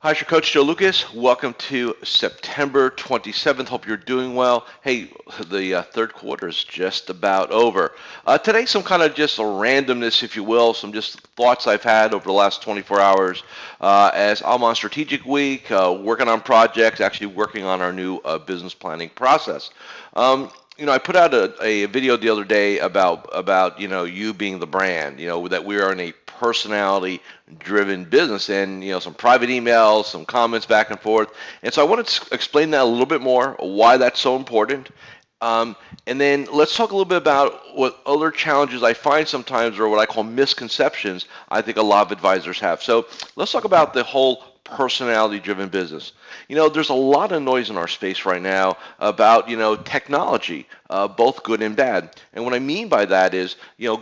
Hi, it's your coach Joe Lucas. Welcome to September 27th. Hope you're doing well. Hey, the third quarter is just about over. Today, some kind of just a randomness, if you will, some just thoughts I've had over the last 24 hours as I'm on strategic week, working on projects, actually working on our new business planning process. I put out a video the other day about you being the brand. That we are in a personality driven business, and some private emails, some comments back and forth. And so I want to explain that a little bit more, why that's so important. And then let's talk a little bit about what other challenges I find sometimes, or what I call misconceptions, I think a lot of advisors have. So let's talk about the whole personality driven business. There's a lot of noise in our space right now about, technology, both good and bad. And what I mean by that is,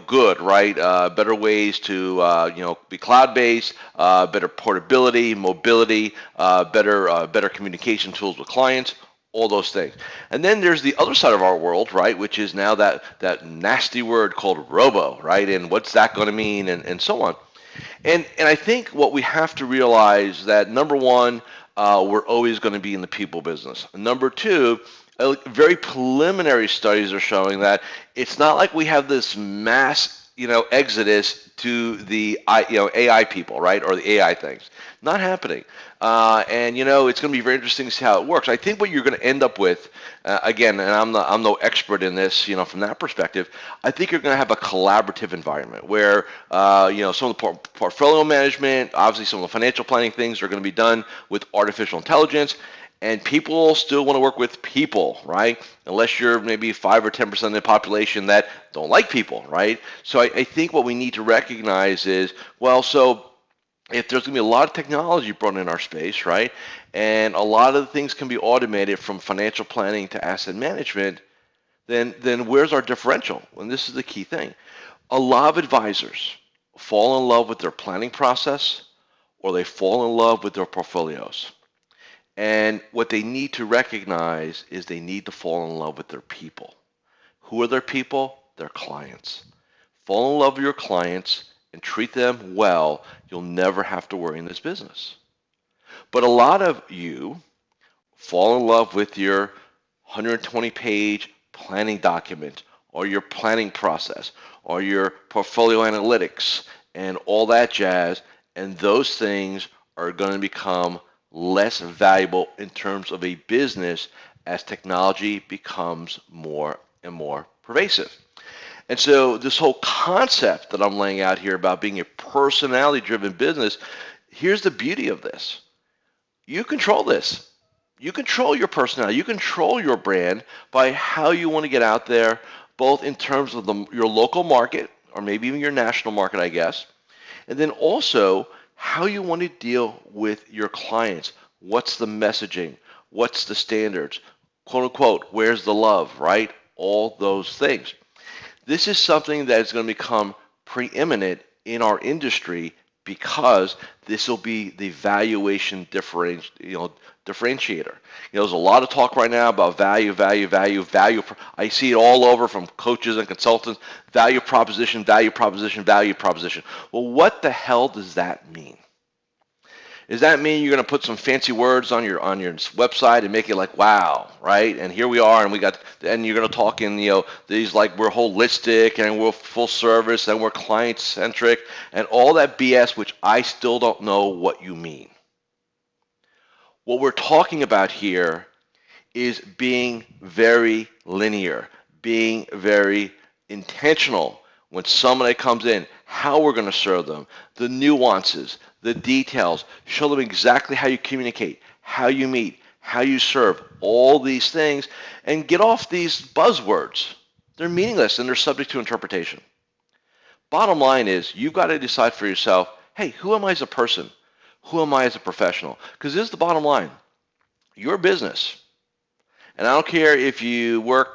good, right? Better ways to, be cloud-based, better portability, mobility, better communication tools with clients, all those things. And then there's the other side of our world, right, which is now that nasty word called robo, right? And what's that going to mean, and so on. And I think what we have to realize that number one, we're always going to be in the people business. Number two, very preliminary studies are showing that it's not like we have this mass, exodus to the AI people, right, or the AI things. Not happening. And it's going to be very interesting to see how it works. I think what you're going to end up with, again, and I'm no expert in this, from that perspective. I think you're going to have a collaborative environment where, some of the portfolio management, obviously some of the financial planning things are going to be done with artificial intelligence. And people still want to work with people, right? Unless you're maybe 5 or 10% of the population that don't like people, right? So I think what we need to recognize is, well, so if there's going to be a lot of technology brought in our space, right, and a lot of the things can be automated from financial planning to asset management, then where's our differential? And this is the key thing. A lot of advisors fall in love with their planning process, or they fall in love with their portfolios. And what they need to recognize is they need to fall in love with their people. Who are their people? Their clients. Fall in love with your clients and treat them well. You'll never have to worry in this business. But a lot of you fall in love with your 120-page planning document, or your planning process, or your portfolio analytics, and all that jazz, and those things are going to become less valuable in terms of a business as technology becomes more and more pervasive. And so this whole concept that I'm laying out here about being a personality-driven business, here's the beauty of this. You control this. You control your personality. You control your brand by how you want to get out there, both in terms of your local market, or maybe even your national market, I guess, and then also how you want to deal with your clients. What's the messaging? What's the standards? Quote unquote, where's the love, right? All those things. This is something that is going to become preeminent in our industry because this will be the valuation differentiator. There's a lot of talk right now about value. I see it all over from coaches and consultants. Value proposition. Well, what the hell does that mean? Does that mean you're going to put some fancy words on your website and make it like wow, right? And here we are, and you're going to talk in these like we're holistic and we're full service and we're client centric and all that BS, which I still don't know what you mean. What we're talking about here is being very linear, being very intentional when somebody comes in, how we're going to serve them, the nuances, the details, show them exactly how you communicate, how you meet, how you serve, all these things, and get off these buzzwords. They're meaningless and they're subject to interpretation. Bottom line is you've got to decide for yourself, hey, who am I as a person? Who am I as a professional? Because this is the bottom line. Your business. And I don't care if you work,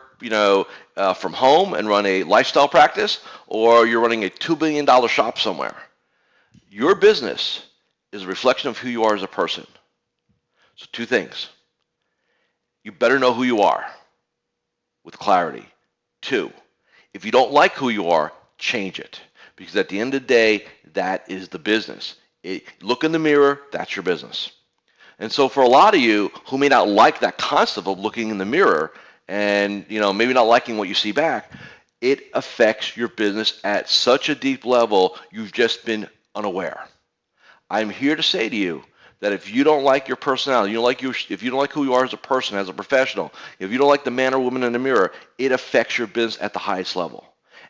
from home and run a lifestyle practice, or you're running a $2 billion shop somewhere. Your business is a reflection of who you are as a person. So two things. You better know who you are with clarity. Two, if you don't like who you are, change it. Because at the end of the day, that is the business. Look in the mirror, that's your business. And so for a lot of you who may not like that concept of looking in the mirror and, maybe not liking what you see back, it affects your business at such a deep level you've just been unaware. I'm here to say to you that if you don't like your personality, if you don't like who you are as a person, as a professional, if you don't like the man or woman in the mirror, it affects your business at the highest level.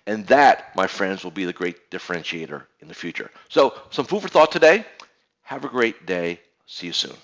And that, my friends, will be the great differentiator in the future. So some food for thought today. Have a great day. See you soon.